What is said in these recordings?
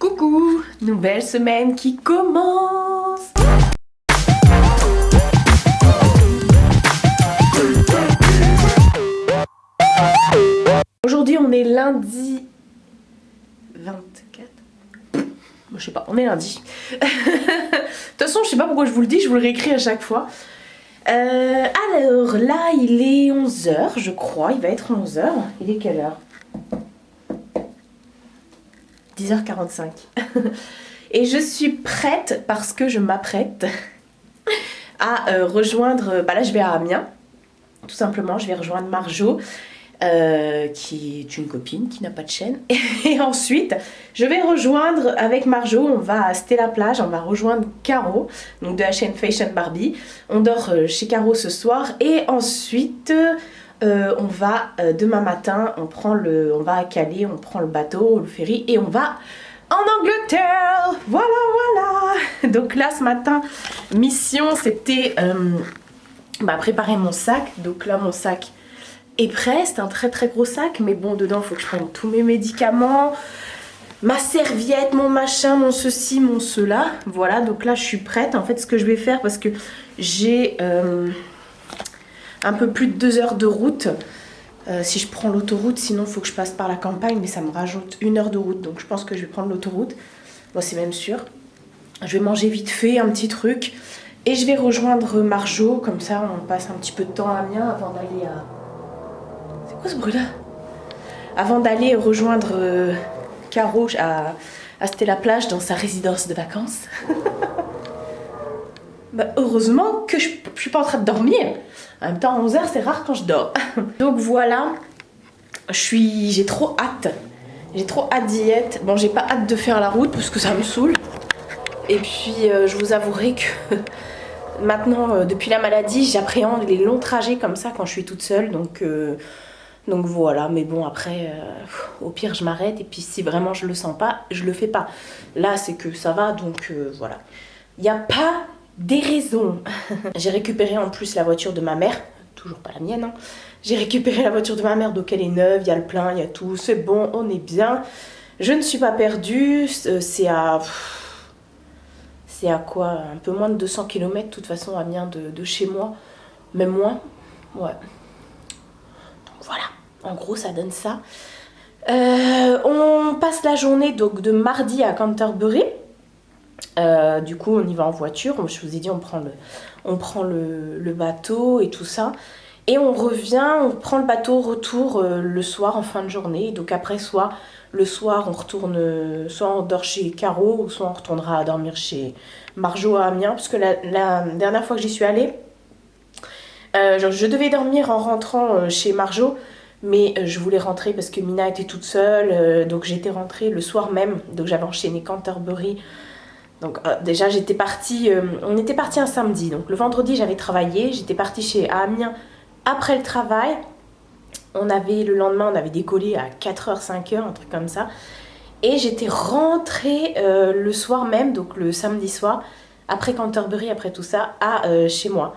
Coucou, nouvelle semaine qui commence. Aujourd'hui on est lundi 24. Je sais pas, on est lundi. De toute façon je sais pas pourquoi je vous le dis, je vous le réécris à chaque fois. Alors là il est 11h je crois, il va être 11h. Il est quelle heure? 10h45. Et je suis prête parce que je m'apprête à rejoindre, là je vais à Amiens, tout simplement, je vais rejoindre Marjo, qui est une copine qui n'a pas de chaîne. Et ensuite, je vais rejoindre avec Marjo, on va à Stella Plage, on va rejoindre Caro, donc de la chaîne Fashion Barbie. On dort chez Caro ce soir et ensuite... on va demain matin, on va à Calais, on prend le bateau, le ferry et on va en Angleterre. Voilà. Donc là ce matin, mission c'était préparer mon sac. Donc là mon sac est prêt, c'est un très gros sac, mais bon dedans il faut que je prenne tous mes médicaments, ma serviette, mon machin, mon ceci, mon cela. Voilà, donc là je suis prête. En fait ce que je vais faire, parce que j'ai... un peu plus de 2 heures de route si je prends l'autoroute, sinon il faut que je passe par la campagne, mais ça me rajoute 1 heure de route, donc je pense que je vais prendre l'autoroute. Bon, c'est même sûr. Je vais manger vite fait un petit truc et je vais rejoindre Marjo, comme ça on passe un petit peu de temps à Amiens avant d'aller à... C'est quoi ce bruit là? Avant d'aller rejoindre Caro à Stella Plage dans sa résidence de vacances. Heureusement que je suis pas en train de dormir. En même temps, à 11h, c'est rare quand je dors. Donc voilà, j'ai trop hâte. J'ai trop hâte d'y être. Bon, j'ai pas hâte de faire la route parce que ça me saoule. Et puis, je vous avouerai que maintenant, depuis la maladie, j'appréhende les longs trajets comme ça quand je suis toute seule. Donc voilà, mais bon, après, au pire, je m'arrête. Et puis, si vraiment je le sens pas, je le fais pas. Là, c'est que ça va, donc voilà. Il n'y a pas... des raisons. J'ai récupéré en plus la voiture de ma mère, toujours pas la mienne, hein. J'ai récupéré la voiture de ma mère, donc elle est neuve, il y a le plein, il y a tout, c'est bon, on est bien. Je ne suis pas perdue, c'est à quoi? Un peu moins de 200 km de toute façon, Amiens de chez moi, même moins, ouais. Donc voilà, en gros ça donne ça. On passe la journée donc de mardi à Canterbury. Du coup on y va en voiture, je vous ai dit on prend le bateau et tout ça, et on revient, on prend le bateau retour le soir en fin de journée. Donc après, soit le soir on retourne, soit on dort chez Caro, ou soit on retournera dormir chez Marjo à Amiens, parce que la dernière fois que j'y suis allée, je devais dormir en rentrant chez Marjo, mais je voulais rentrer parce que Mina était toute seule, donc j'étais rentrée le soir même, donc j'avais enchaîné Canterbury. Donc déjà j'étais partie, on était parti un samedi, donc le vendredi j'avais travaillé, j'étais partie chez Amiens après le travail. Le lendemain on avait décollé à 4h, 5h, un truc comme ça. Et j'étais rentrée le soir même, donc le samedi soir, après Canterbury, après tout ça, chez moi.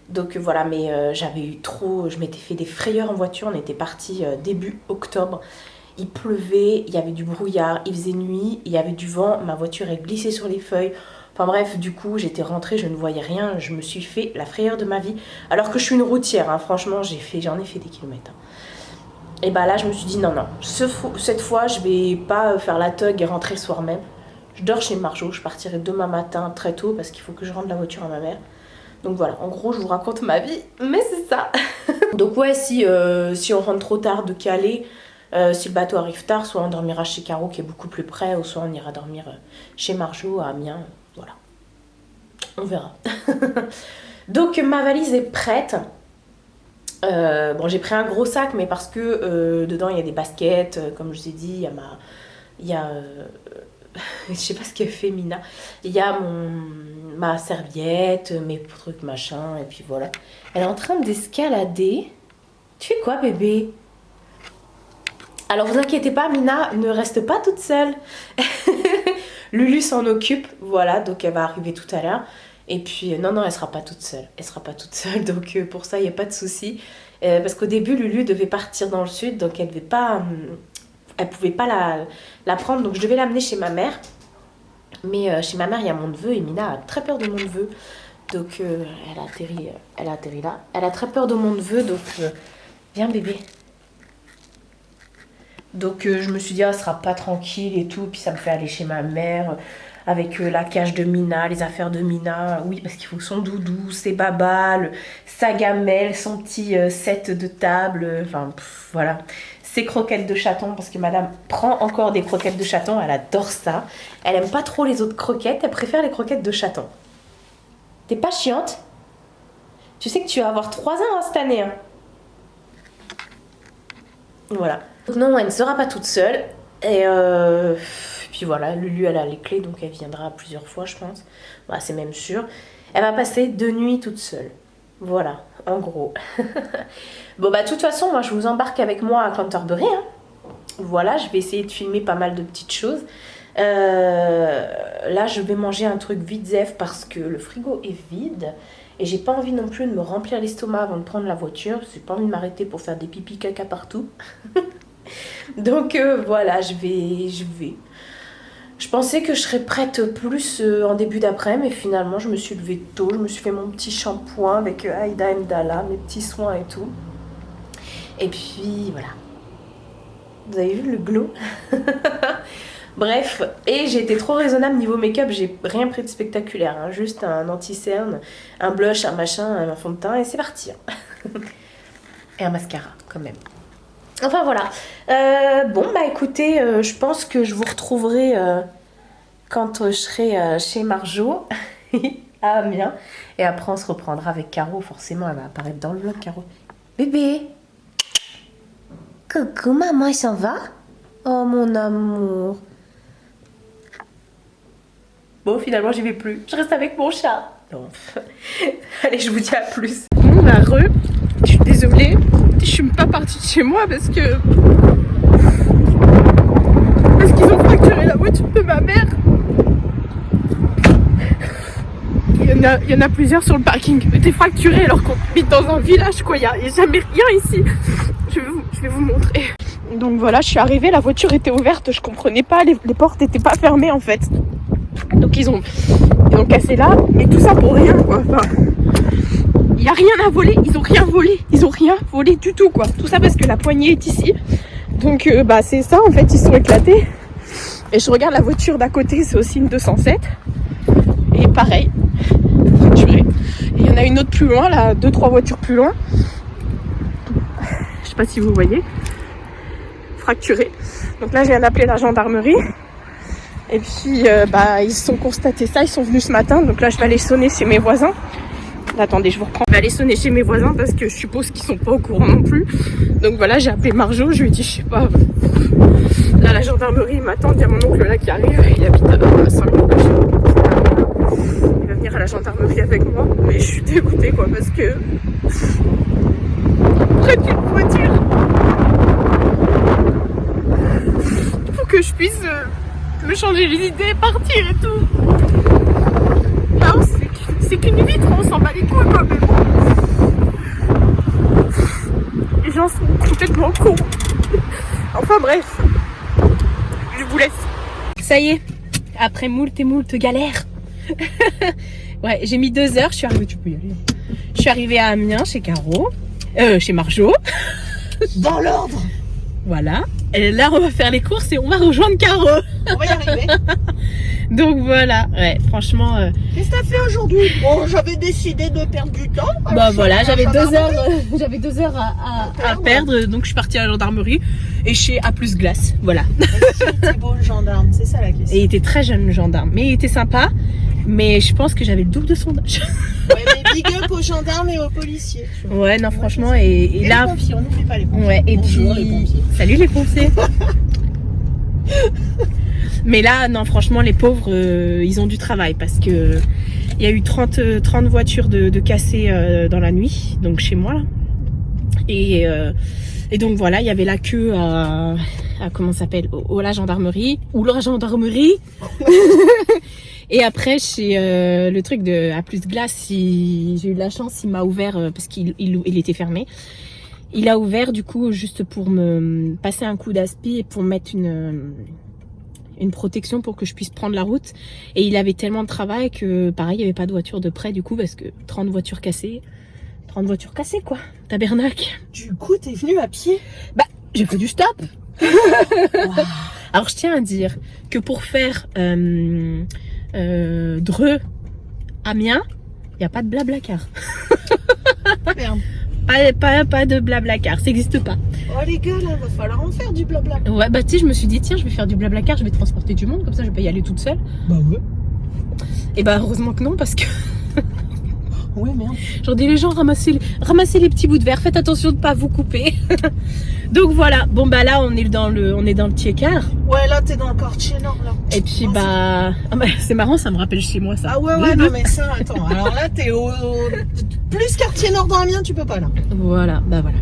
Donc voilà, mais je m'étais fait des frayeurs en voiture, on était parti début octobre. Il pleuvait, il y avait du brouillard, il faisait nuit, il y avait du vent, ma voiture elle glissait sur les feuilles. Enfin bref, du coup j'étais rentrée, je ne voyais rien, je me suis fait la frayeur de ma vie. Alors que je suis une routière, hein, franchement j'en ai fait des kilomètres. Hein. Et bah là je me suis dit non, cette fois je vais pas faire la thug et rentrer le soir même. Je dors chez Marjo, je partirai demain matin très tôt parce qu'il faut que je rende la voiture à ma mère. Donc voilà, en gros je vous raconte ma vie, mais c'est ça. Donc ouais, si on rentre trop tard de Calais... si le bateau arrive tard, soit on dormira chez Caro qui est beaucoup plus près, ou soit on ira dormir chez Marjo à Amiens, voilà. On verra. Donc ma valise est prête. Bon, j'ai pris un gros sac, mais parce que dedans il y a des baskets, comme je vous ai dit, il y a je sais pas ce qu'elle fait Mina. Il y a ma serviette, mes trucs machin, et puis voilà. Elle est en train d'escalader. Tu fais quoi bébé? Alors vous inquiétez pas, Mina ne reste pas toute seule. Lulu s'en occupe, voilà, donc elle va arriver tout à l'heure. Et puis non, elle sera pas toute seule. Elle sera pas toute seule, donc pour ça il n'y a pas de souci. Parce qu'au début Lulu devait partir dans le sud, donc elle devait pas Elle pouvait pas la prendre, donc je devais l'amener chez ma mère. Mais chez ma mère, il y a mon neveu et Mina a très peur de mon neveu. Donc elle a atterri là. Elle a très peur de mon neveu, donc viens bébé. Donc je me suis dit, elle sera pas tranquille et tout. Puis ça me fait aller chez ma mère avec la cage de Mina, les affaires de Mina. Oui, parce qu'il faut son doudou, ses babas, sa gamelle, son petit set de table. Enfin, voilà. Ses croquettes de chaton, parce que madame prend encore des croquettes de chaton. Elle adore ça. Elle aime pas trop les autres croquettes. Elle préfère les croquettes de chaton. T'es pas chiante? Tu sais que tu vas avoir 3 ans hein, cette année. Hein. Voilà. Non, elle ne sera pas toute seule. Et puis voilà, Lulu, elle a les clés, donc elle viendra plusieurs fois, je pense. Bah, c'est même sûr. Elle va passer 2 nuits toute seule. Voilà, en gros. Bon, bah, de toute façon, moi, je vous embarque avec moi à Canterbury. Hein. Voilà, je vais essayer de filmer pas mal de petites choses. Là, je vais manger un truc vite zef parce que le frigo est vide. Et j'ai pas envie non plus de me remplir l'estomac avant de prendre la voiture. J'ai pas envie de m'arrêter pour faire des pipi caca partout. Donc voilà, je vais. Je pensais que je serais prête plus en début d'après, mais finalement je me suis levée tôt, je me suis fait mon petit shampoing avec Aïda Mdala, mes petits soins et tout. Et puis voilà. Vous avez vu le glow? Bref, et j'ai été trop raisonnable niveau make-up, j'ai rien pris de spectaculaire, hein, juste un anti-cerne, un blush, un machin, un fond de teint et c'est parti. Hein. Et un mascara quand même. Enfin voilà. Bon bah écoutez, je pense que je vous retrouverai quand je serai chez Marjo à Amiens. Et après on se reprendra avec Caro, forcément elle va apparaître dans le vlog Caro. Bébé! Coucou maman, il s'en va? Oh mon amour. Bon finalement j'y vais plus, je reste avec mon chat. Non. Allez je vous dis à plus. Bon bah je suis désolée, je suis pas partie de chez moi parce qu'ils ont fracturé la voiture de ma mère. Il y en a plusieurs sur le parking qui étaient fracturés alors qu'on habite dans un village quoi, il n'y a jamais rien ici. Je vais vous montrer. Donc voilà, je suis arrivée, la voiture était ouverte, je comprenais pas, les portes étaient pas fermées en fait. Donc ils ont cassé là, mais tout ça pour rien quoi. Enfin, il n'y a rien à voler, ils ont rien volé du tout quoi. Tout ça parce que la poignée est ici. Donc bah c'est ça en fait, ils sont éclatés. Et je regarde la voiture d'à côté, c'est aussi une 207. Et pareil, fracturée. Et il y en a une autre plus loin, là, 2-3 voitures plus loin. Je sais pas si vous voyez. Fracturée. Donc là, je viens d'appeler la gendarmerie. Et puis, bah, ils ont constaté ça, ils sont venus ce matin. Donc là, je vais aller sonner chez mes voisins. Attendez, je vous reprends. Je vais aller sonner chez mes voisins parce que je suppose qu'ils sont pas au courant non plus. Donc voilà, j'ai appelé Marjo, je lui ai dit, je sais pas. Là, la gendarmerie m'attend, il y a mon oncle là qui arrive. Il habite à 5 minutes de chez moi. Il va venir à la gendarmerie avec moi. Mais je suis dégoûtée quoi parce que. Près d'une voiture. Il faut que je puisse me changer les idées, partir et tout. Là, c'est qu'une vitre, on s'en bat les couilles quoi, mais bon. Les gens sont complètement cons. Enfin bref, je vous laisse. Ça y est, après moult et moult galères. Ouais, j'ai mis 2 heures, je suis arrivée, tu peux y aller. Je suis arrivée à Amiens chez Caro, chez Marjo. Dans l'ordre. Voilà. Et là, on va faire les courses et on va rejoindre Caro. On va y arriver. Donc voilà, ouais, franchement. Qu'est-ce que t'as fait aujourd'hui? Bon, j'avais décidé de perdre du temps. Bah voilà, j'avais 2 heures, à perdre, donc je suis partie à la gendarmerie et chez A plus Glace, voilà. C'est beau le gendarme, c'est ça la question. Et il était très jeune le gendarme, mais il était sympa, mais je pense que j'avais le double de son âge. Ouais, mais big up aux gendarmes et aux policiers. Ouais, non, franchement, et là. Les pompiers, on n'oublie pas les pompiers. Ouais, et bonjour, puis. les pompiers. Salut les pompiers. Mais là, non, franchement, les pauvres, ils ont du travail parce que il y a eu 30 voitures de cassées dans la nuit, donc chez moi là. Et donc voilà, il y avait la queue à comment ça s'appelle, la gendarmerie ou la gendarmerie. Et après chez le truc de A plus Glace, j'ai eu de la chance, il m'a ouvert parce qu'il était fermé. Il a ouvert du coup juste pour me passer un coup d'aspi et pour mettre une protection pour que je puisse prendre la route. Et il avait tellement de travail que pareil, il n'y avait pas de voiture de près du coup parce que 30 voitures cassées quoi, tabernacle. Du coup, t'es venu à pied? Bah, j'ai fait du stop. Alors je tiens à dire que pour faire Dreux, Amiens, il n'y a pas de blablacar. Merde. Pas de blablacar, ça n'existe pas. Oh les gars, là, va falloir en faire du blabla. Ouais, bah tu sais, je me suis dit, tiens, je vais faire du blablacar, je vais transporter du monde, comme ça je vais pas y aller toute seule. Bah ouais. Et bah heureusement que non, parce que Ouais, merde. j'en dis les gens, ramassez les petits bouts de verre, faites attention de pas vous couper. Donc voilà, bon bah là on est dans le Tiécar. Ouais, là, t'es dans le quartier nord, là. Et puis bah, c'est marrant, ça me rappelle chez moi ça. Ah ouais, non, mais ça, attends. Alors là, t'es au plus quartier nord dans Amiens, tu peux pas, là. Voilà, bah voilà.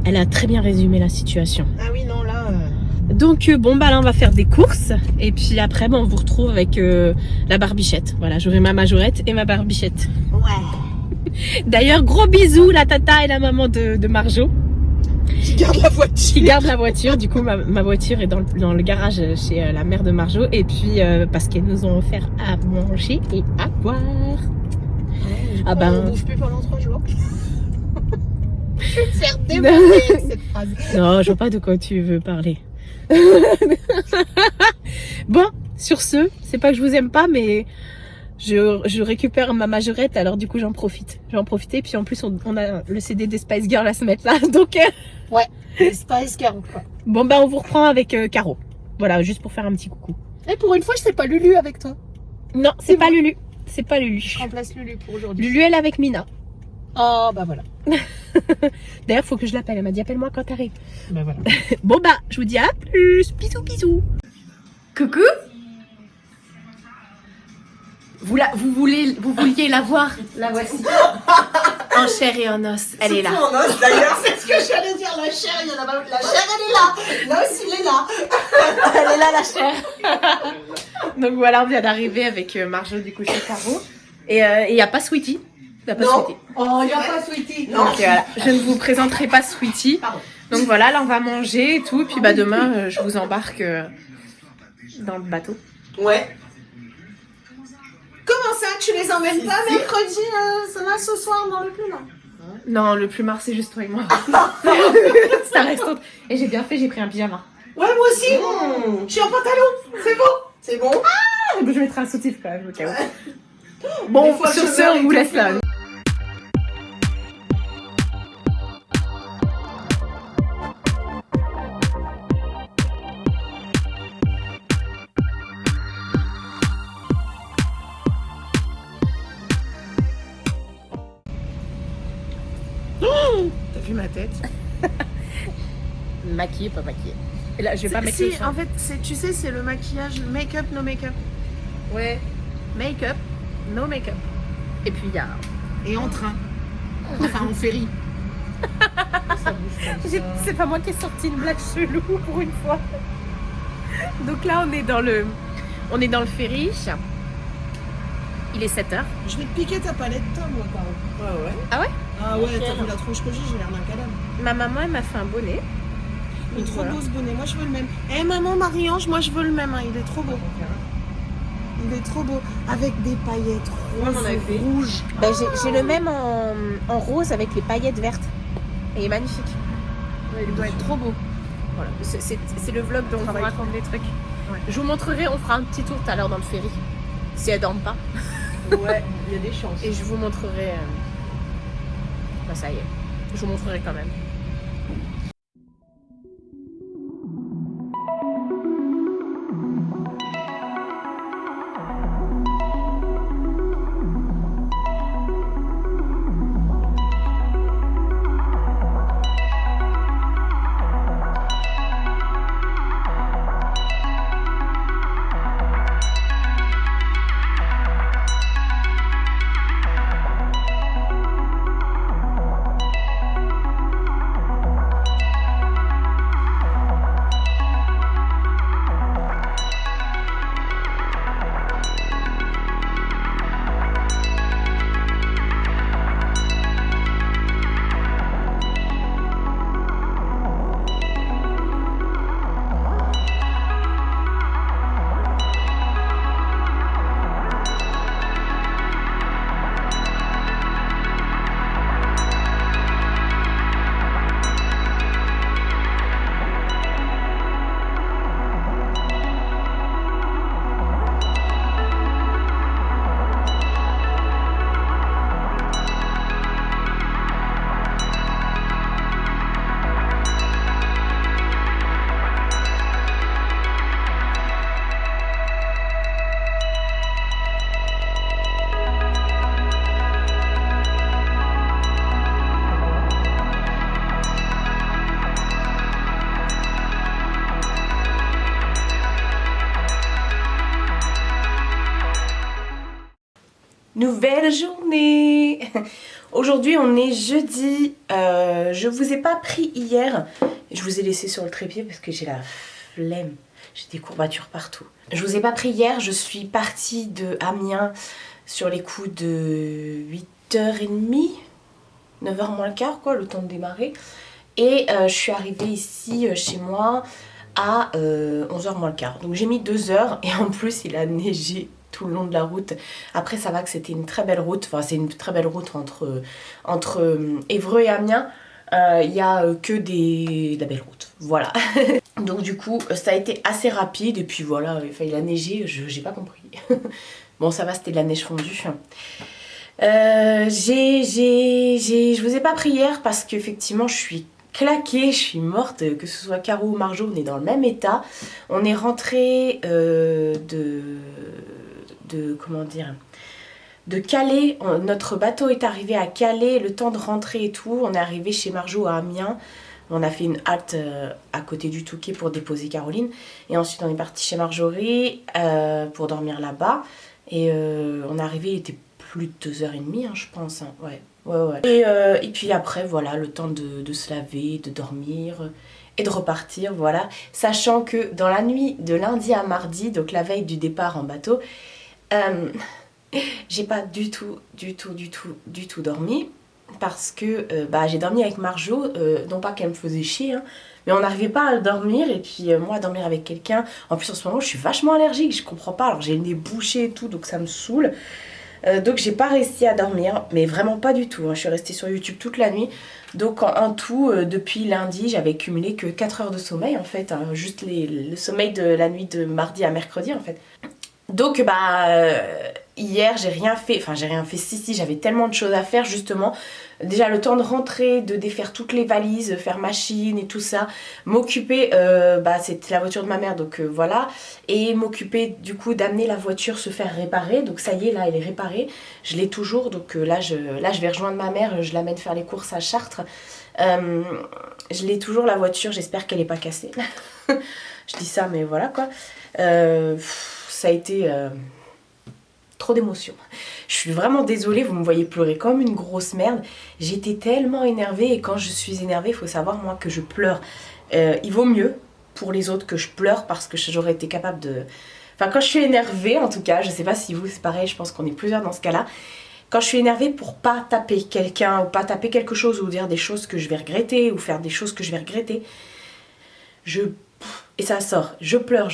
Elle a très bien résumé la situation. Ah oui, non, là... Donc bon bah là on va faire des courses et puis après on vous retrouve avec la barbichette. Voilà, j'aurai ma majorette et ma barbichette. Ouais. D'ailleurs gros bisous la tata et la maman de Marjo Qui garde la voiture. qui gardent la voiture. Du coup ma voiture est dans le garage chez la mère de Marjo et puis parce qu'elles nous ont offert à manger et à boire. Ah ben- on bouffe plus pendant 3 jours. Je vais te faire démonter avec cette phrase. Non, je vois pas de quoi tu veux parler. Bon, sur ce, c'est pas que je vous aime pas, mais je récupère ma majorette, alors du coup j'en profite. Je vais en profiter, puis en plus on a le CD des Spice Girls à se mettre là, donc... Ouais, les Spice Girls, quoi. Bon bah on vous reprend avec Caro. Voilà, juste pour faire un petit coucou. Et pour une fois, je sais pas Lulu avec toi. Non, c'est pas Lulu. C'est pas Lulu. Je remplace Lulu pour aujourd'hui. Lulu, elle est avec Mina. Oh, bah voilà. D'ailleurs, faut que je l'appelle. Elle m'a dit appelle-moi quand t'arrives. Bah voilà. Bon bah, je vous dis à plus. Bisous, bisous. Coucou. Vous vouliez la voir? La voici. En chair et en os. Elle est là. En os, d'ailleurs, c'est ce que j'allais dire. La chair, il y en a pas. La chair, elle est là. L'os, il est là. Elle est là, la chair. Donc voilà, on vient d'arriver avec Marjo du coup chez Caro. Et il n'y a pas Sweetie. Il n'y a pas Non. Sweetie. Oh, il n'y a pas Sweetie. Donc voilà, je ne vous présenterai pas Sweetie. Pardon. Donc voilà, là on va manger et tout. Puis bah demain, je vous embarque dans le bateau. Ouais. Comment ça, tu les emmènes pas mercredi, ça va ce soir dans le plus là? Non, le plumard c'est juste toi et moi. Ça reste autre. Et j'ai bien fait, j'ai pris un pyjama. Ouais, moi aussi. Je suis en pantalon. C'est bon. C'est bon. Je mettrai un soutif quand même au cas où. Bon, Des fois, sur je ce, meurs on et vous tout laisse là. plein. T'as vu ma tête? Maquillée, pas maquillée. Et là, je vais pas mettre Si, le son. en fait, tu sais, c'est le maquillage make-up, no make-up. Ouais. Make-up, no make-up. Et puis il y a. Et en train. Enfin, en ferry. C'est pas moi qui ai sorti une blague chelou pour une fois. Donc là, on est dans le ferry. Il est 7h. Je vais te piquer ta palette, toi, moi, Caro. Ouais, ouais. Ah ouais? Ah ouais, Ok, t'as non. vu la tronche que j'ai l'air d'un cadavre. Ma maman, elle m'a fait un bonnet. Il est trop Voilà. beau ce bonnet, moi je veux le même. Eh maman Marie-Ange, moi je veux le même, hein. Il est trop beau. Il est trop beau. Avec des paillettes roses, rouges. Ben, j'ai le même en rose avec les paillettes vertes. Et il est magnifique. Il doit être trop beau. Voilà. C'est le vlog dont on vous raconte des trucs. Ouais. Je vous montrerai, on fera un petit tour tout à l'heure dans le ferry. Si elle dorme pas. Ouais, il y a des chances. Et je vous montrerai. Bah, ça y est. Je vous montrerai quand même. Nouvelle journée. Aujourd'hui on est jeudi, je vous ai pas pris hier, je vous ai laissé sur le trépied parce que j'ai la flemme, j'ai des courbatures partout. Je vous ai pas pris hier, je suis partie de Amiens sur les coups de 8h30, 9h moins le quart quoi, le temps de démarrer. Et je suis arrivée ici chez moi à 11h moins le quart. Donc j'ai mis 2 heures et en plus il a neigé tout le long de la route. Après ça va que c'était une très belle route, enfin c'est une très belle route entre Évreux et Amiens. Il n'y a que de la belle route, voilà. Donc du coup ça a été assez rapide et puis voilà, il a neigé, j'ai pas compris. Bon ça va, c'était de la neige fondue. Je vous ai pas pris hier parce qu'effectivement je suis claquée, je suis morte, que ce soit Caro ou Marjo, on est dans le même état. On est rentré comment dire, de Calais, notre bateau est arrivé à Calais, le temps de rentrer et tout, on est arrivé chez Marjo à Amiens, on a fait une halte à côté du Touquet pour déposer Caroline, et ensuite on est parti chez Marjorie pour dormir là-bas, et on est arrivé, il était plus de 2h30 hein, je pense, hein. Ouais. Et puis après voilà, le temps de se laver, de dormir et de repartir, voilà, sachant que dans la nuit de lundi à mardi, donc la veille du départ en bateau, j'ai pas du tout dormi parce que j'ai dormi avec Marjo, non pas qu'elle me faisait chier hein, mais on n'arrivait pas à dormir et puis moi dormir avec quelqu'un, en plus en ce moment je suis vachement allergique, je comprends pas, alors j'ai le nez bouché et tout donc ça me saoule, donc j'ai pas réussi à dormir, mais vraiment pas du tout hein. Je suis restée sur YouTube toute la nuit, donc en tout depuis lundi j'avais cumulé que 4 heures de sommeil en fait hein, juste le sommeil de la nuit de mardi à mercredi en fait. Donc hier j'ai rien fait, si j'avais tellement de choses à faire justement, déjà le temps de rentrer, de défaire toutes les valises, faire machine et tout ça, m'occuper, c'était la voiture de ma mère donc voilà, et m'occuper du coup d'amener la voiture se faire réparer, donc ça y est là elle est réparée, je l'ai toujours, donc là je vais rejoindre ma mère, je l'amène faire les courses à Chartres, je l'ai toujours la voiture, j'espère qu'elle n'est pas cassée, je dis ça mais voilà quoi, ça a été trop d'émotions. Je suis vraiment désolée, vous me voyez pleurer comme une grosse merde. J'étais tellement énervée et quand je suis énervée, il faut savoir moi que je pleure. Il vaut mieux pour les autres que je pleure parce que j'aurais été capable de... Enfin quand je suis énervée en tout cas, je sais pas si vous c'est pareil, je pense qu'on est plusieurs dans ce cas-là. Quand je suis énervée pour pas taper quelqu'un ou pas taper quelque chose ou dire des choses que je vais regretter ou faire des choses que je vais regretter, et ça sort. Je pleure.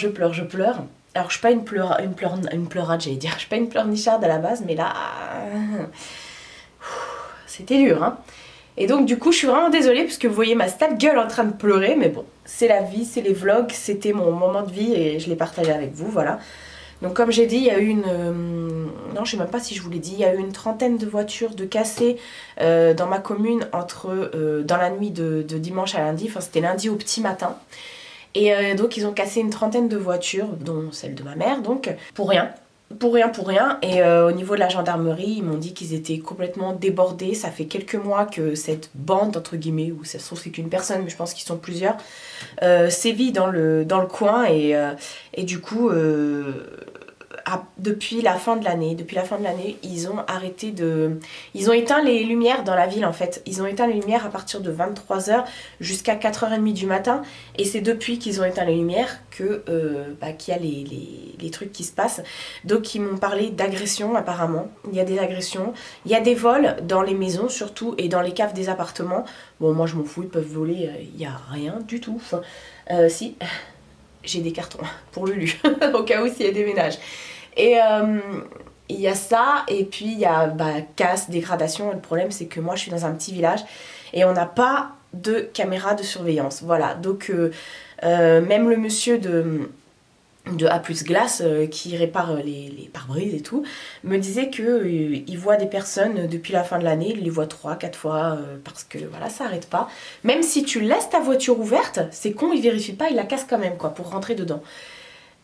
Alors je suis pas une pleurade j'allais dire, je suis pas une pleurnicharde à la base mais là c'était dur hein. Et donc du coup je suis vraiment désolée parce que vous voyez ma sale gueule en train de pleurer, mais bon c'est la vie, c'est les vlogs, c'était mon moment de vie et je l'ai partagé avec vous, voilà. Donc comme j'ai dit il y a eu non je sais même pas si je vous l'ai dit, il y a eu une trentaine de voitures de cassées dans ma commune dans la nuit de dimanche à lundi, enfin c'était lundi au petit matin. Et donc ils ont cassé une trentaine de voitures, dont celle de ma mère, donc pour rien. Et au niveau de la gendarmerie, ils m'ont dit qu'ils étaient complètement débordés. Ça fait quelques mois que cette bande, entre guillemets, ou ça se trouve c'est qu'une personne, mais je pense qu'ils sont plusieurs, sévit dans le coin et du coup... depuis la fin de l'année, ils ont ils ont éteint les lumières dans la ville en fait. Ils ont éteint les lumières à partir de 23h jusqu'à 4h30 du matin. Et c'est depuis qu'ils ont éteint les lumières qu'il y a les trucs qui se passent. Donc ils m'ont parlé d'agressions apparemment. Il y a des agressions. Il y a des vols dans les maisons surtout et dans les caves des appartements. Bon moi je m'en fous, ils peuvent voler, il n'y a rien du tout. Si... J'ai des cartons pour Lulu, au cas où s'il y a des ménages. Et il y a ça, et puis il y a casse, dégradation. Et le problème, c'est que moi, je suis dans un petit village et on n'a pas de caméra de surveillance. Voilà, donc même le monsieur de A plus Glace qui répare les pare-brises et tout me disait qu'il voit des personnes depuis la fin de l'année, il les voit 3-4 fois parce que voilà ça arrête pas, même si tu laisses ta voiture ouverte c'est con, il vérifie pas, il la casse quand même quoi pour rentrer dedans.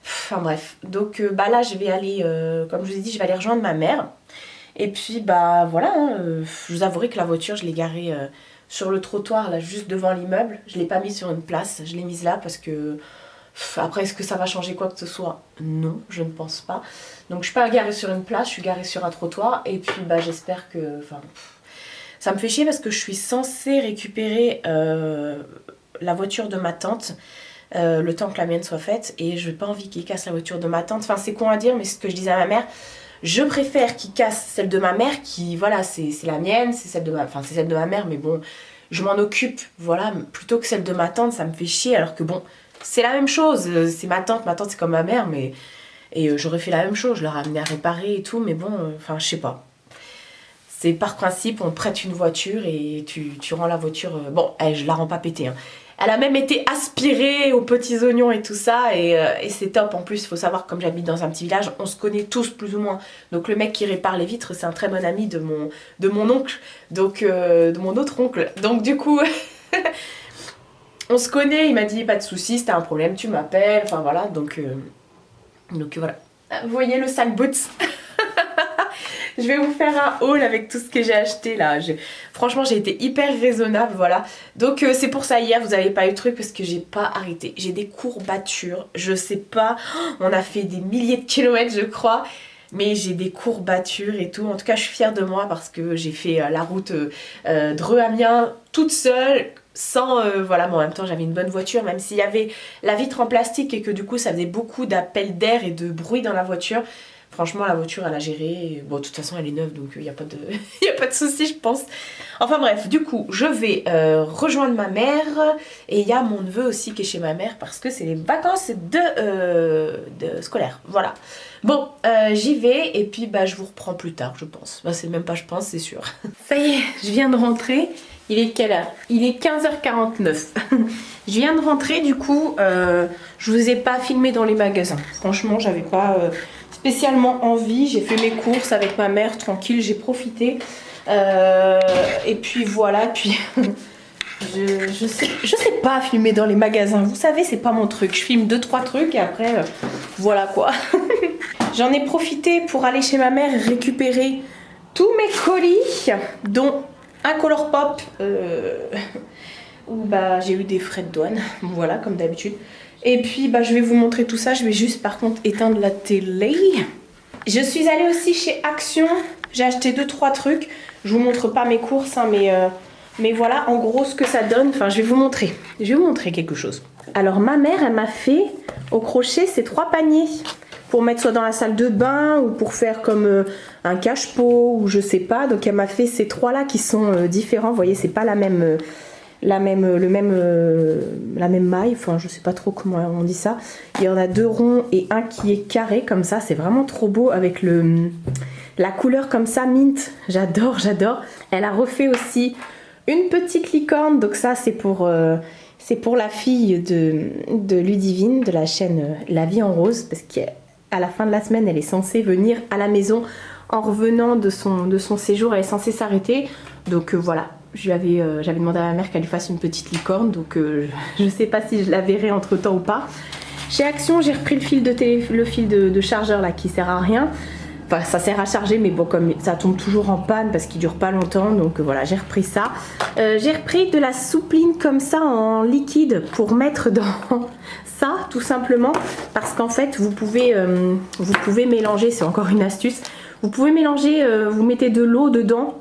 Enfin bref, donc là je vais aller comme je vous ai dit, je vais aller rejoindre ma mère et puis voilà hein, je vous avouerai que la voiture je l'ai garée sur le trottoir là juste devant l'immeuble, je l'ai pas mise sur une place, je l'ai mise là parce que Après, est-ce que ça va changer quoi que ce soit? Non, je ne pense pas. Donc je suis pas garée sur une place, je suis garée sur un trottoir. Et puis bah j'espère que... Enfin, ça me fait chier parce que je suis censée récupérer la voiture de ma tante. Le temps que la mienne soit faite. Et je n'ai pas envie qu'il casse la voiture de ma tante. Enfin c'est con à dire, mais c'est ce que je disais à ma mère. Je préfère qu'il casse celle de ma mère qui, voilà, c'est la mienne, c'est celle de ma... Enfin c'est celle de ma mère, mais bon, je m'en occupe, voilà, plutôt que celle de ma tante, ça me fait chier. Alors que bon... C'est la même chose, c'est ma tante c'est comme ma mère, mais... Et j'aurais fait la même chose, je leur ai amené à réparer et tout, mais bon, enfin, je sais pas. C'est par principe, on prête une voiture et tu rends la voiture... Bon, je la rends pas pétée, hein. Elle a même été aspirée aux petits oignons et tout ça, et c'est top. En plus, il faut savoir, comme j'habite dans un petit village, on se connaît tous plus ou moins. Donc le mec qui répare les vitres, c'est un très bon ami de mon oncle, donc de mon autre oncle. Donc du coup... On se connaît, il m'a dit pas de soucis, si t'as un problème tu m'appelles, enfin voilà, donc voilà. Vous voyez le sac Boots. Je vais vous faire un haul avec tout ce que j'ai acheté là. Franchement j'ai été hyper raisonnable, voilà. Donc c'est pour ça hier vous avez pas eu de truc parce que j'ai pas arrêté. J'ai des courbatures, je sais pas, on a fait des milliers de kilomètres je crois. Mais j'ai des courbatures et tout. En tout cas je suis fière de moi parce que j'ai fait la route Dreux-Amiens toute seule. Sans, voilà, mais en même temps j'avais une bonne voiture, même s'il y avait la vitre en plastique et que du coup ça faisait beaucoup d'appels d'air et de bruit dans la voiture. Franchement la voiture elle a géré, bon de toute façon elle est neuve donc il n'y a pas de, y a pas de souci je pense. Enfin bref, du coup je vais rejoindre ma mère et il y a mon neveu aussi qui est chez ma mère parce que c'est les vacances de scolaire, voilà. Bon, j'y vais et puis bah je vous reprends plus tard je pense, bah, c'est même pas je pense, c'est sûr. Ça y est, je viens de rentrer. Il est quelle heure? Il est 15h49. Je viens de rentrer, du coup, je vous ai pas filmé dans les magasins. Franchement, j'avais pas spécialement envie. J'ai fait mes courses avec ma mère, tranquille, j'ai profité. Et puis voilà, puis je sais pas filmer dans les magasins. Vous savez, c'est pas mon truc. Je filme 2-3 trucs et après, voilà quoi. J'en ai profité pour aller chez ma mère et récupérer tous mes colis, dont un Colourpop où bah, j'ai eu des frais de douane, voilà comme d'habitude. Et puis bah, je vais vous montrer tout ça, je vais juste par contre éteindre la télé. Je suis allée aussi chez Action, j'ai acheté 2-3 trucs. Je vous montre pas mes courses hein, mais voilà en gros ce que ça donne. Enfin je vais vous montrer quelque chose. Alors ma mère elle m'a fait au crochet ces 3 paniers pour mettre soit dans la salle de bain ou pour faire comme un cache-pot ou je sais pas. Donc elle m'a fait ces 3 là qui sont différents. Vous voyez c'est pas la même maille. Enfin je sais pas trop comment on dit ça. Il y en a 2 ronds et un qui est carré comme ça. C'est vraiment trop beau avec la couleur comme ça mint. J'adore. Elle a refait aussi une petite licorne. Donc ça c'est pour la fille de Ludivine de la chaîne La Vie en Rose parce que à la fin de la semaine, elle est censée venir à la maison en revenant de son séjour. Elle est censée s'arrêter. Donc voilà, j'avais demandé à ma mère qu'elle lui fasse une petite licorne. Donc je ne sais pas si je la verrai entre temps ou pas. Chez Action, j'ai repris le fil de chargeur là qui sert à rien. Enfin, ça sert à charger, mais bon, comme ça tombe toujours en panne parce qu'il dure pas longtemps, donc voilà, j'ai repris ça. J'ai repris de la soupline comme ça en liquide pour mettre dans ça, tout simplement, parce qu'en fait, vous pouvez mélanger, c'est encore une astuce, vous pouvez mélanger, vous mettez de l'eau dedans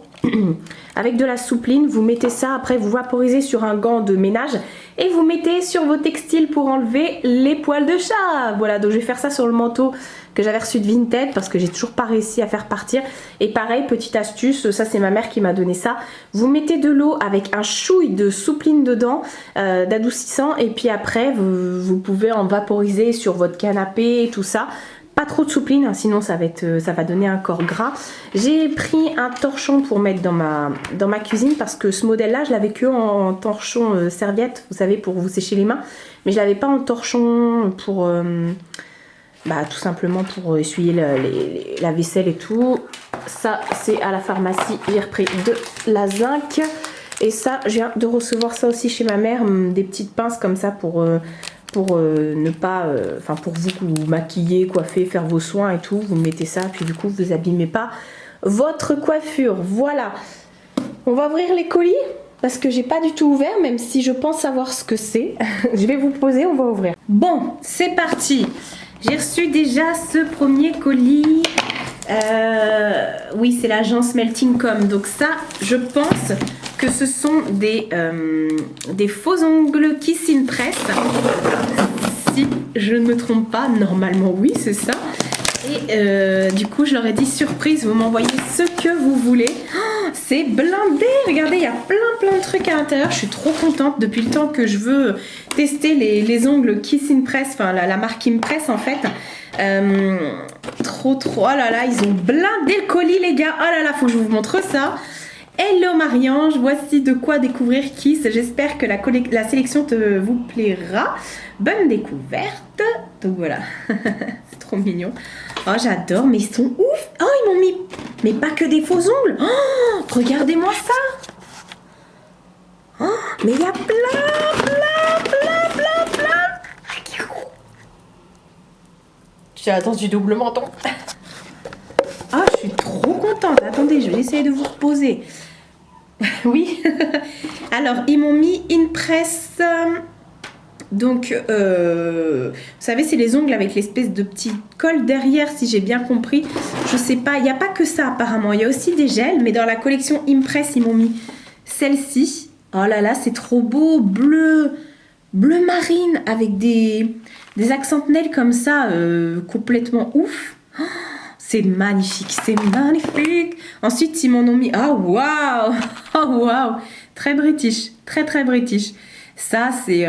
avec de la soupline, vous mettez ça, après vous vaporisez sur un gant de ménage et vous mettez sur vos textiles pour enlever les poils de chat. Voilà, donc je vais faire ça sur le manteau que j'avais reçu de Vinted parce que j'ai toujours pas réussi à faire partir. Et pareil, petite astuce, ça c'est ma mère qui m'a donné ça. Vous mettez de l'eau avec un chouille de soupline dedans, d'adoucissant, et puis après vous pouvez en vaporiser sur votre canapé et tout ça. Pas trop de soupline, hein, sinon ça va donner un corps gras. J'ai pris un torchon pour mettre dans ma cuisine parce que ce modèle là je l'avais que en torchon serviette, vous savez, pour vous sécher les mains, mais je l'avais pas en torchon pour tout simplement pour essuyer la vaisselle et tout. Ça c'est à la pharmacie, j'ai repris de la zinc. Et ça je viens de recevoir ça aussi chez ma mère, des petites pinces comme ça pour ne pas, pour vous maquiller, coiffer, faire vos soins et tout, vous mettez ça, puis du coup vous abîmez pas votre coiffure. Voilà, on va ouvrir les colis parce que j'ai pas du tout ouvert, même si je pense savoir ce que c'est. Je vais vous poser, on va ouvrir. Bon, c'est parti. J'ai reçu déjà ce premier colis. Oui, c'est l'agence Melting.com. Donc ça, je pense que ce sont des faux ongles Kiss in Press. Si je ne me trompe pas, normalement oui, c'est ça. Et du coup, je leur ai dit surprise, vous m'envoyez ce que vous voulez. Oh, c'est blindé, regardez, il y a plein de trucs à l'intérieur. Je suis trop contente depuis le temps que je veux tester les ongles Kiss in Press, enfin la marque Impress en fait. Trop, oh là là, ils ont blindé le colis les gars. Oh là là, faut que je vous montre ça. Hello Marie-Ange, voici de quoi découvrir Kiss. J'espère que la sélection vous plaira. Bonne découverte. Donc voilà, c'est trop mignon. Oh j'adore, mais ils sont ouf. Oh ils m'ont mis, mais pas que des faux ongles. Oh, regardez-moi ça. Oh, mais il y a plein. Attends, du double menton. Ah, je suis trop contente. Attendez, je vais essayer de vous reposer. Oui. Alors, ils m'ont mis Impress. Donc, vous savez, c'est les ongles avec l'espèce de petit col derrière, si j'ai bien compris. Je sais pas, il n'y a pas que ça apparemment. Il y a aussi des gels, mais dans la collection Impress, ils m'ont mis celle-ci. Oh là là, c'est trop beau. Bleu marine avec des accents de nails comme ça, complètement ouf. Oh, c'est magnifique, c'est magnifique. Ensuite, ils m'en ont mis... Oh, waouh. Oh, waouh. Très british, très british. Ça, c'est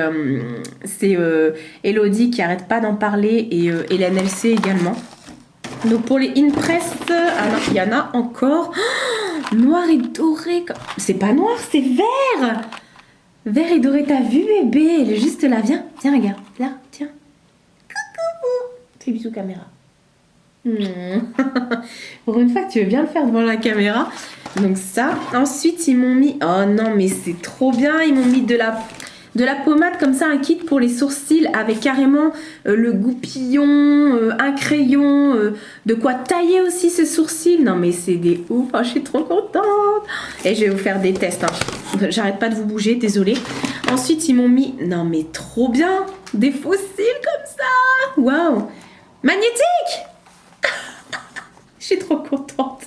Elodie qui arrête pas d'en parler et Hélène LC également. Donc, pour les Impress, alors, il y en a encore. Oh, noir et doré. C'est pas noir, c'est vert. Vert et doré, t'as vu bébé? Elle est juste là, viens, regarde, là, tiens. Coucou. Fais bisous caméra. Pour une fois que tu veux bien le faire devant la caméra. Donc ça, ensuite ils m'ont mis, oh non mais c'est trop bien, ils m'ont mis de la pommade comme ça, un kit pour les sourcils avec carrément le goupillon, un crayon, de quoi tailler aussi ces sourcils. Non mais c'est des ouf, oh, je suis trop contente. Et je vais vous faire des tests, hein. J'arrête pas de vous bouger, désolée. Ensuite ils m'ont mis, non mais trop bien, des fossiles comme ça. Waouh, magnétique. Je suis trop contente.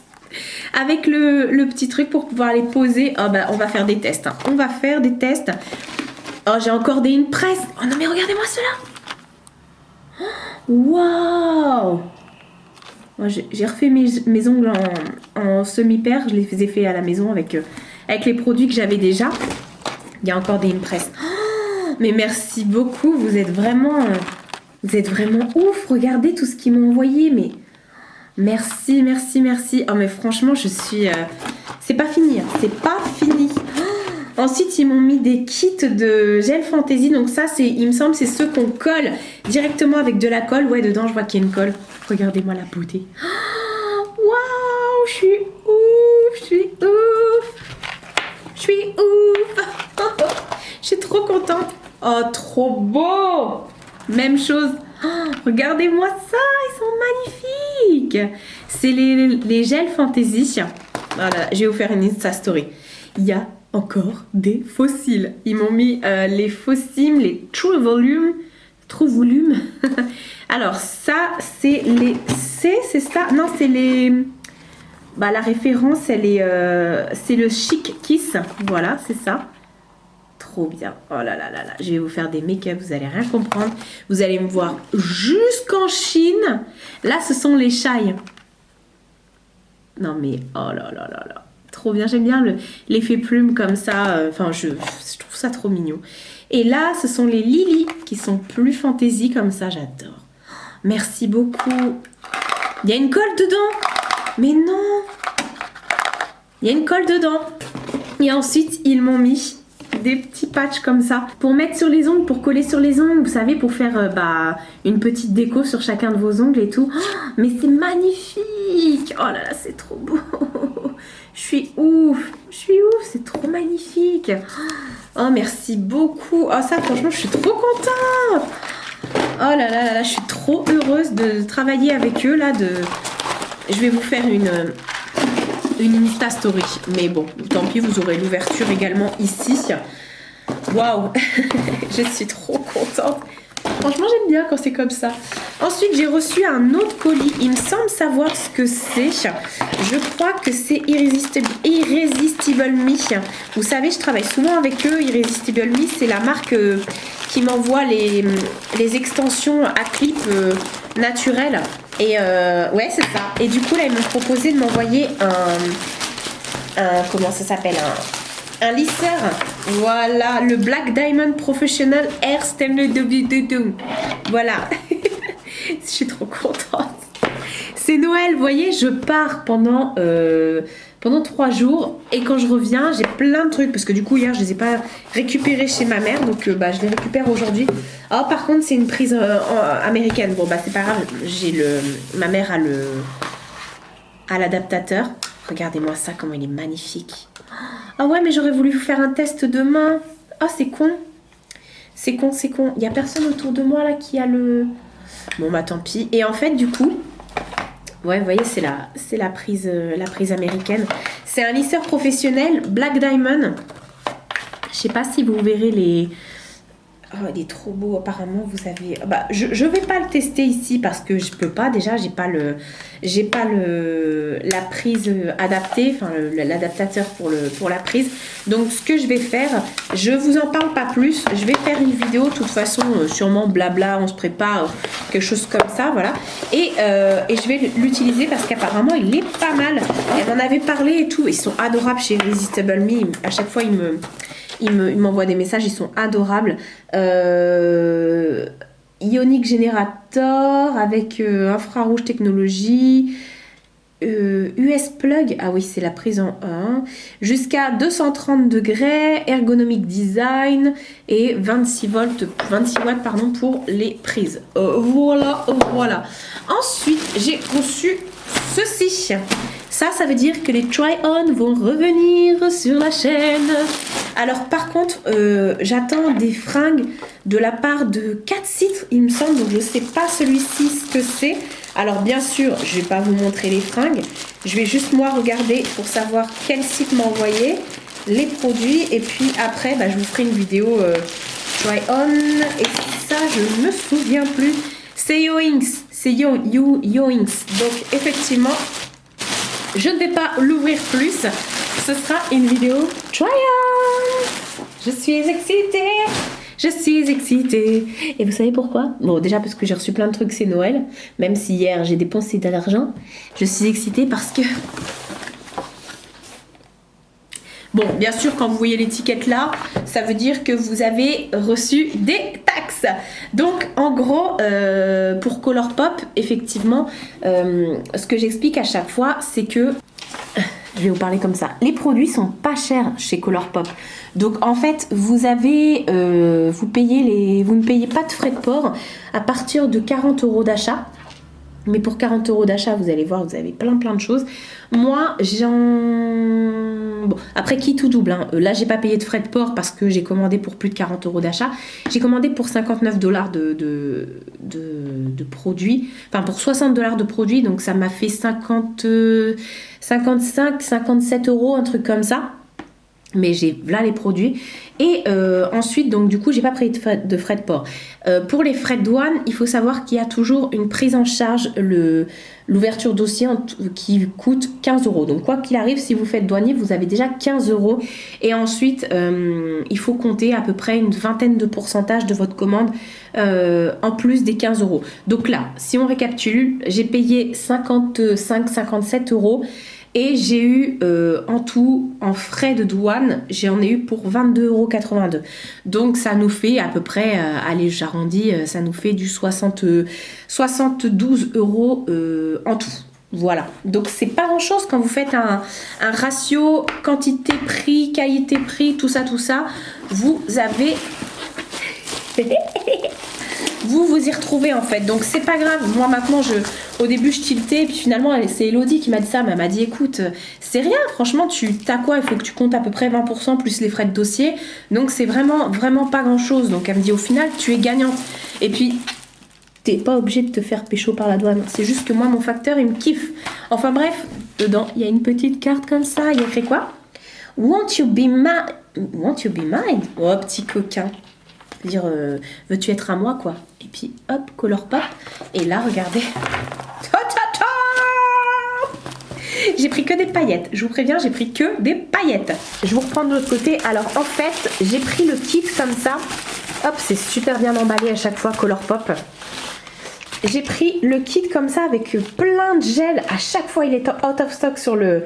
Avec le petit truc pour pouvoir les poser. Oh bah on va faire des tests, hein. On va faire des tests. Oh, j'ai encore des Impress. Oh non, mais regardez-moi cela. Waouh. J'ai refait mes ongles en semi-paire. Je les ai fait à la maison avec les produits que j'avais déjà. Il y a encore des Impress. Oh, mais merci beaucoup. Vous êtes vraiment ouf. Regardez tout ce qu'ils m'ont envoyé. Mais merci. Oh, mais franchement, je suis... c'est pas fini. Hein. C'est pas fini. Ensuite, ils m'ont mis des kits de gel Fantasy. Donc ça, il me semble, c'est ceux qu'on colle directement avec de la colle. Ouais, dedans, je vois qu'il y a une colle. Regardez-moi la beauté. Waouh, je suis ouf. Je suis trop contente. Oh, trop beau. Même chose. Oh, regardez-moi ça, ils sont magnifiques. C'est les gels Fantasy. Voilà, je vais vous faire une Insta story. Il y a encore des fossiles. Ils m'ont mis les fossiles, les True Volume. Alors ça, c'est les c'est ça. Non, c'est les... Bah, la référence, c'est le Chic Kiss. Voilà, c'est ça. Trop bien. Oh là là là là. Je vais vous faire des make-up, vous allez rien comprendre. Vous allez me voir jusqu'en Chine. Là, ce sont les Shy. Non mais, oh là là là là. Trop bien, j'aime bien l'effet plume comme ça. Enfin, je trouve ça trop mignon. Et là, ce sont les Lily qui sont plus fantaisie comme ça. J'adore. Merci beaucoup. Il y a une colle dedans. Mais non. Il y a une colle dedans. Et ensuite, ils m'ont mis des petits patchs comme ça pour mettre sur les ongles, pour coller sur les ongles. Vous savez, pour faire une petite déco sur chacun de vos ongles et tout. Oh, mais c'est magnifique. Oh là là, c'est trop beau. Je suis ouf, c'est trop magnifique. Oh, merci beaucoup. Oh, ça, franchement, je suis trop contente. Oh là là là là, je suis trop heureuse de travailler avec eux là. Je vais vous faire une Insta Story. Mais bon, tant pis, vous aurez l'ouverture également ici. Waouh, je suis trop contente. Franchement, j'aime bien quand c'est comme ça. Ensuite, j'ai reçu un autre colis. Il me semble savoir ce que c'est. Je crois que c'est Irresistible Me. Vous savez, je travaille souvent avec eux. Irresistible Me, c'est la marque qui m'envoie les extensions à clip naturelles. Et ouais, c'est ça. Et du coup, là, ils m'ont proposé de m'envoyer comment ça s'appelle, un lisseur. Voilà, le Black Diamond Professional Air Stainless. Voilà. Je suis trop contente. C'est Noël, vous voyez, je pars pendant 3 jours et quand je reviens, j'ai plein de trucs parce que du coup hier je les ai pas récupérés chez ma mère, donc je les récupère aujourd'hui. Alors par contre c'est une prise américaine. Bon bah c'est pas grave, ma mère a l'adaptateur. Regardez-moi ça, comment il est magnifique. Ah ouais, mais j'aurais voulu vous faire un test demain. Ah c'est con. C'est con. Il y a personne autour de moi là qui a le... Bon bah tant pis. Et en fait du coup, ouais vous voyez c'est la prise américaine. C'est un lisseur professionnel Black Diamond. Je sais pas si vous verrez les... Oh, il est trop beau, apparemment vous avez... Bah, je vais pas le tester ici parce que je peux pas, déjà j'ai pas la prise adaptée, enfin l'adaptateur pour la prise. Donc ce que je vais faire, je vous en parle pas plus, je vais faire une vidéo de toute façon, sûrement blabla, on se prépare, quelque chose comme ça, voilà. Et je vais l'utiliser parce qu'apparemment il est pas mal. Elle m'en avait parlé et tout, ils sont adorables chez Irresistible Me, à chaque fois ils m'envoient des messages, ils sont adorables. Ionic Generator avec infrarouge technologie, US plug, ah oui c'est la prise en 1, jusqu'à 230 degrés, ergonomic design et 26 watts pour les prises. Voilà. Ensuite j'ai reçu ceci. Ça veut dire que les try-on vont revenir sur la chaîne. Alors par contre, j'attends des fringues de la part de 4 sites, il me semble. Donc je ne sais pas celui-ci ce que c'est. Alors bien sûr, je ne vais pas vous montrer les fringues. Je vais juste moi regarder pour savoir quel site m'a envoyé les produits. Et puis après, je vous ferai une vidéo try-on. Et ça, je ne me souviens plus. C'est Yoinks. C'est Yoinks. Donc effectivement... je ne vais pas l'ouvrir plus. Ce sera une vidéo try-on. Je suis excitée. Et vous savez pourquoi? Bon, déjà parce que j'ai reçu plein de trucs, c'est Noël. Même si hier j'ai dépensé de l'argent. Je suis excitée parce que... Bon, bien sûr, quand vous voyez l'étiquette là, ça veut dire que vous avez reçu des taxes. Donc, en gros, pour Colourpop, effectivement, ce que j'explique à chaque fois, c'est que... Je vais vous parler comme ça. Les produits sont pas chers chez Colourpop. Donc, en fait, vous ne payez pas de frais de port à partir de 40 € d'achat. Mais pour 40 € d'achat, vous allez voir, vous avez plein de choses. Moi, bon, après qui tout double, hein. Là, j'ai pas payé de frais de port parce que j'ai commandé pour plus de 40 € d'achat. J'ai commandé pour 59 $ de produits. Enfin, pour 60 $ de produits. Donc, ça m'a fait 55, 57 €, un truc comme ça. Mais j'ai là les produits. Et ensuite, donc du coup, j'ai pas pris de frais de port. Pour les frais de douane, il faut savoir qu'il y a toujours une prise en charge, l'ouverture dossier qui coûte 15 €. Donc quoi qu'il arrive, si vous faites douanier, vous avez déjà 15 €. Et ensuite, il faut compter à peu près une vingtaine de pourcentage de votre commande en plus des 15 €. Donc là, si on récapitule, j'ai payé 55-57 €. Et j'ai eu en tout, en frais de douane, j'en ai eu pour 22,82 €. Donc ça nous fait à peu près, allez j'arrondis, ça nous fait du 72 € en tout. Voilà, donc c'est pas grand chose quand vous faites un ratio quantité-prix, qualité-prix, tout ça, vous avez... vous y retrouvez en fait, donc c'est pas grave. Moi maintenant, au début je tiltais, et puis finalement c'est Elodie qui m'a dit ça, mais elle m'a dit écoute, c'est rien, franchement, t'as quoi, il faut que tu comptes à peu près 20% plus les frais de dossier, donc c'est vraiment pas grand chose. Donc elle me dit au final tu es gagnante, et puis t'es pas obligé de te faire pécho par la douane, c'est juste que moi mon facteur il me kiffe. Enfin bref, Dedans, il y a une petite carte comme ça. Il y a écrit quoi? Won't you be mine? Won't you be mine? Oh, petit coquin. Dire, veux-tu être à moi, quoi? Et puis, hop, color pop. Et là, regardez. J'ai pris que des paillettes. Je vous préviens, j'ai pris que des paillettes. Je vous reprends de l'autre côté. Alors, en fait, j'ai pris le kit comme ça. Hop, c'est super bien emballé à chaque fois, color pop. J'ai pris le kit comme ça avec plein de gel. À chaque fois, il est out of stock sur le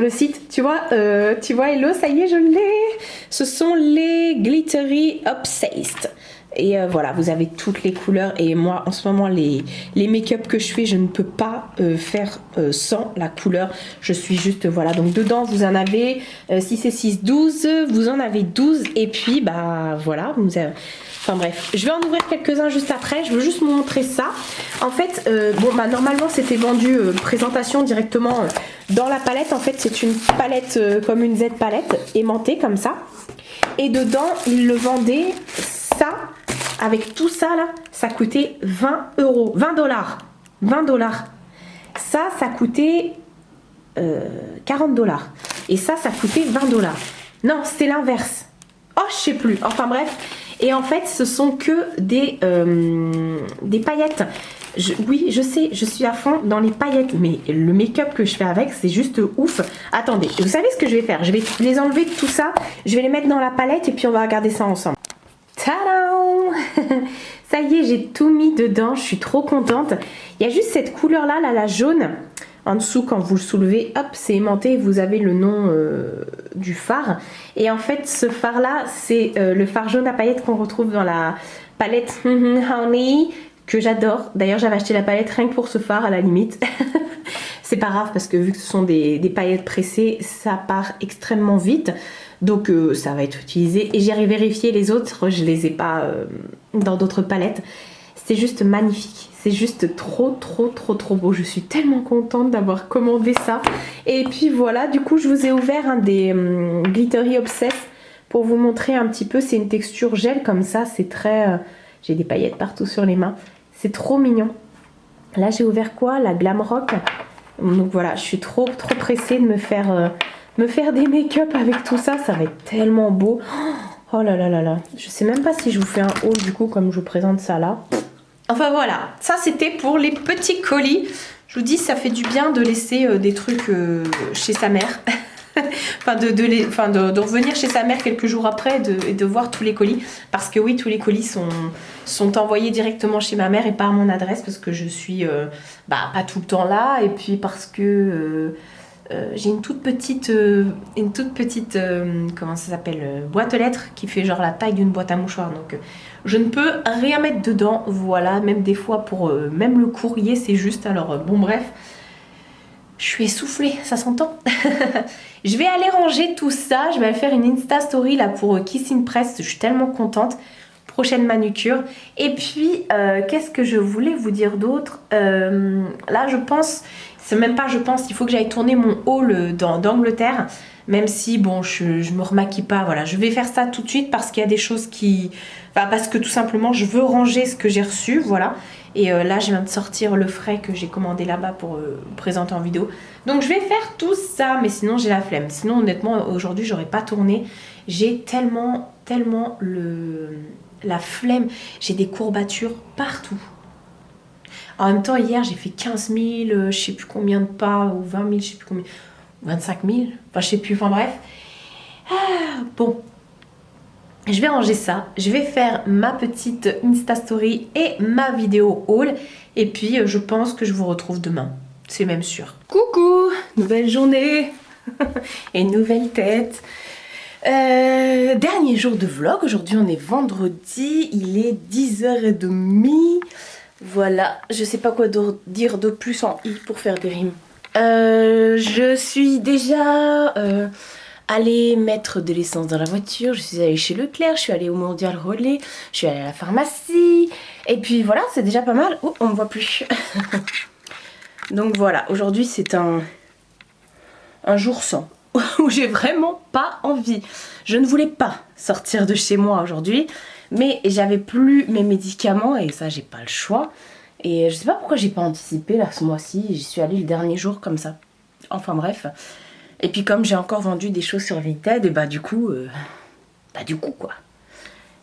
site. Tu vois, hello, ça y est, je l'ai. Ce sont les Glittery Obsessed. Et voilà, vous avez toutes les couleurs. Et moi, en ce moment, les make-up que je fais, je ne peux pas faire sans la couleur. Je suis juste, voilà. Donc, dedans, vous en avez 6 et 6, 12. Vous en avez 12. Et puis, bah, voilà. Enfin bref, je vais en ouvrir quelques-uns juste après. Je veux juste vous montrer ça. En fait, bon, bah, normalement, c'était vendu présentation directement dans la palette. En fait, c'est une palette comme une Z palette, aimantée comme ça. Et dedans, ils le vendaient, ça, avec tout ça là, ça coûtait 20 €. 20 $. 20 $. Ça coûtait 40 $. Et ça coûtait 20 $. Non, c'était l'inverse. Oh, je sais plus. Enfin bref. Et en fait, ce sont que des paillettes. Oui, je sais, je suis à fond dans les paillettes. Mais le make-up que je fais avec, c'est juste ouf. Attendez, vous savez ce que je vais faire? Je vais les enlever de tout ça. Je vais les mettre dans la palette et puis on va regarder ça ensemble. Tadam! Ça y est, j'ai tout mis dedans. Je suis trop contente. Il y a juste cette couleur-là, la jaune. En dessous, quand vous le soulevez, hop, c'est aimanté. Vous avez le nom du fard. Et en fait, ce fard-là, c'est le fard jaune à paillettes qu'on retrouve dans la palette Honey, que j'adore. D'ailleurs, j'avais acheté la palette rien que pour ce fard, à la limite. C'est pas grave, parce que vu que ce sont des paillettes pressées, ça part extrêmement vite. Donc, ça va être utilisé. Et j'ai vérifié les autres, je les ai pas dans d'autres palettes. C'est juste magnifique. C'est juste trop beau. Je suis tellement contente d'avoir commandé ça. Et puis voilà, du coup, je vous ai ouvert un des Glittery Obsessed pour vous montrer un petit peu. C'est une texture gel comme ça. C'est très... j'ai des paillettes partout sur les mains. C'est trop mignon. Là, j'ai ouvert quoi? La Glam Rock. Donc voilà, je suis trop pressée de me faire des make-up avec tout ça. Ça va être tellement beau. Oh là là là là. Je sais même pas si je vous fais un haul du coup comme je vous présente ça là. Enfin voilà, ça c'était pour les petits colis. Je vous dis, ça fait du bien de laisser des trucs chez sa mère. Enfin, de revenir chez sa mère quelques jours après et de voir tous les colis. Parce que oui, tous les colis sont envoyés directement chez ma mère et pas à mon adresse. Parce que je suis pas tout le temps là. Et puis parce que j'ai une toute petite comment ça s'appelle, boîte aux lettres qui fait genre la taille d'une boîte à mouchoirs. Donc je ne peux rien mettre dedans. Voilà, même des fois pour même le courrier, c'est juste. Alors bon bref, je suis essoufflée, ça s'entend. Je vais aller ranger tout ça. Je vais faire une Insta Story là pour Kissing Press. Je suis tellement contente. Prochaine manucure. Et puis, qu'est-ce que je voulais vous dire d'autre? Là, je pense... C'est même pas je pense, il faut que j'aille tourner mon haul d'Angleterre. Même si, bon, je me remaquille pas. Voilà, je vais faire ça tout de suite parce qu'il y a des choses qui... Enfin, parce que tout simplement, je veux ranger ce que j'ai reçu. Voilà. Et là, je viens de sortir le frais que j'ai commandé là-bas pour présenter en vidéo. Donc, je vais faire tout ça. Mais sinon, j'ai la flemme. Sinon, honnêtement, aujourd'hui, j'aurais pas tourné. J'ai tellement la flemme. J'ai des courbatures partout. En même temps, hier, j'ai fait 15 000, je sais plus combien de pas, ou 20 000, je sais plus combien, 25 000, enfin, je sais plus, enfin bref. Bon, je vais ranger ça, je vais faire ma petite Insta Story et ma vidéo haul, et puis je pense que je vous retrouve demain, c'est même sûr. Coucou, nouvelle journée, et nouvelle tête. Dernier jour de vlog, aujourd'hui on est vendredi, il est 10h30. Voilà, je sais pas quoi dire de plus en i pour faire des rimes. Je suis déjà allée mettre de l'essence dans la voiture, je suis allée chez Leclerc, je suis allée au Mondial Relais, je suis allée à la pharmacie, et puis voilà, c'est déjà pas mal. Oh, on me voit plus. Donc voilà, aujourd'hui c'est un jour sans, où j'ai vraiment pas envie. Je ne voulais pas sortir de chez moi aujourd'hui. Mais j'avais plus mes médicaments et ça j'ai pas le choix. Et je sais pas pourquoi j'ai pas anticipé là ce mois-ci. J'y suis allée le dernier jour comme ça. Enfin bref. Et puis comme j'ai encore vendu des choses sur Vinted, et bah du coup quoi.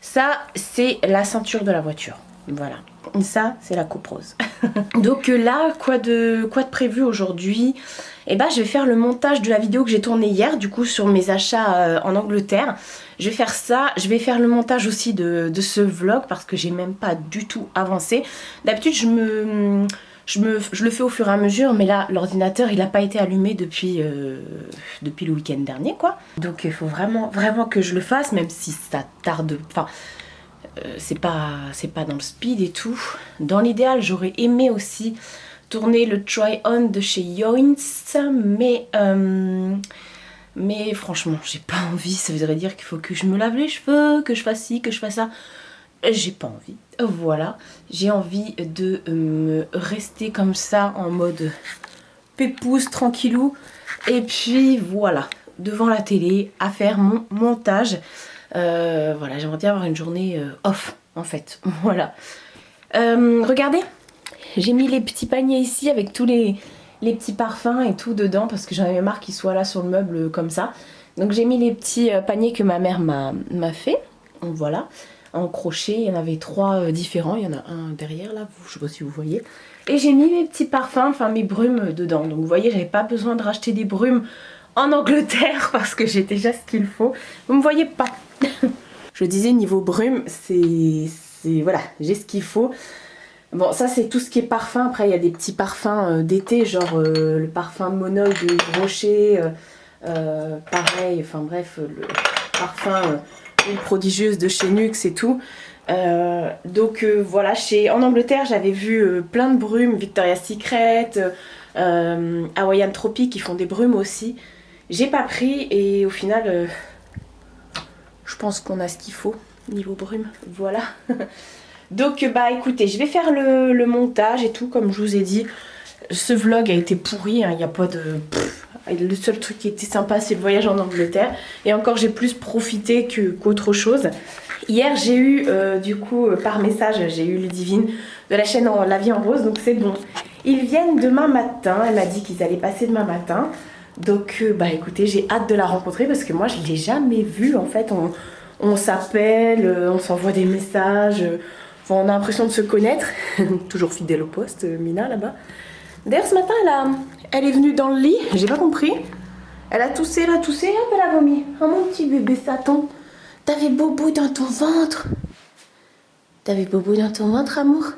Ça, c'est la ceinture de la voiture. Voilà. Ça, c'est la coupe rose. Donc là, quoi de prévu aujourd'hui? Et bah je vais faire le montage de la vidéo que j'ai tournée hier, du coup sur mes achats en Angleterre. Je vais faire ça, je vais faire le montage aussi de ce vlog parce que j'ai même pas du tout avancé. D'habitude je le fais au fur et à mesure, mais là l'ordinateur il a pas été allumé depuis le week-end dernier quoi. Donc il faut vraiment que je le fasse, même si ça tarde, enfin c'est pas dans le speed et tout. Dans l'idéal j'aurais aimé aussi tourner le try-on de chez Yoins, mais franchement j'ai pas envie. Ça voudrait dire qu'il faut que je me lave les cheveux, que je fasse ci, que je fasse ça. J'ai pas envie, voilà. J'ai envie de me rester comme ça en mode pépouze, tranquillou. Et puis voilà, devant la télé à faire mon montage. Voilà, j'aimerais bien avoir une journée off en fait, voilà. Regardez, j'ai mis les petits paniers ici avec tous les petits parfums et tout dedans parce que j'en avais marre qu'ils soient là sur le meuble comme ça. Donc j'ai mis les petits paniers que ma mère m'a fait, voilà, en crochet. Il y en avait 3 différents, il y en a un derrière là, je sais pas si vous voyez. Et j'ai mis mes petits parfums, enfin mes brumes dedans. Donc vous voyez, j'avais pas besoin de racheter des brumes en Angleterre parce que j'ai déjà ce qu'il faut. Vous me voyez pas. Je disais niveau brume, c'est voilà, j'ai ce qu'il faut. Bon, ça c'est tout ce qui est parfum. Après il y a des petits parfums d'été, genre le parfum Monol de Yves Rocher, pareil, enfin bref, le parfum Huile Prodigieuse de chez Nuxe et tout. Donc voilà, en Angleterre j'avais vu plein de brumes, Victoria's Secret, Hawaiian Tropic qui font des brumes aussi. J'ai pas pris et au final je pense qu'on a ce qu'il faut niveau brume, voilà. Donc bah écoutez, je vais faire le montage et tout comme je vous ai dit. Ce vlog a été pourri, hein, il n'y a pas de... le seul truc qui était sympa c'est le voyage en Angleterre. Et encore j'ai plus profité qu'autre chose. Hier j'ai eu du coup par message, j'ai eu Ludivine de la chaîne La Vie en Rose, donc c'est bon. Ils viennent demain matin, elle m'a dit qu'ils allaient passer demain matin. Donc bah écoutez, j'ai hâte de la rencontrer parce que moi je ne l'ai jamais vue en fait. On s'appelle, on s'envoie des messages, enfin, on a l'impression de se connaître. Toujours fidèle au poste, Mina là-bas. D'ailleurs ce matin elle est venue dans le lit, j'ai pas compris. Elle a toussé, hop elle a vomi. Oh mon petit bébé Satan, t'avais bobo dans ton ventre. T'avais bobo dans ton ventre amour.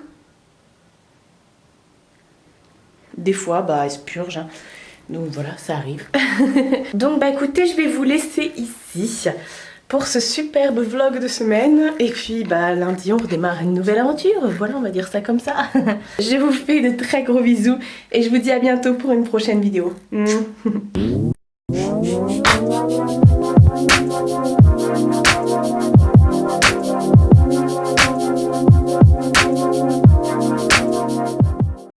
Des fois bah elle se purge hein. Donc voilà, ça arrive. Donc bah écoutez, je vais vous laisser ici pour ce superbe vlog de semaine. Et puis bah lundi on redémarre une nouvelle aventure. Voilà, on va dire ça comme ça. Je vous fais de très gros bisous et je vous dis à bientôt pour une prochaine vidéo.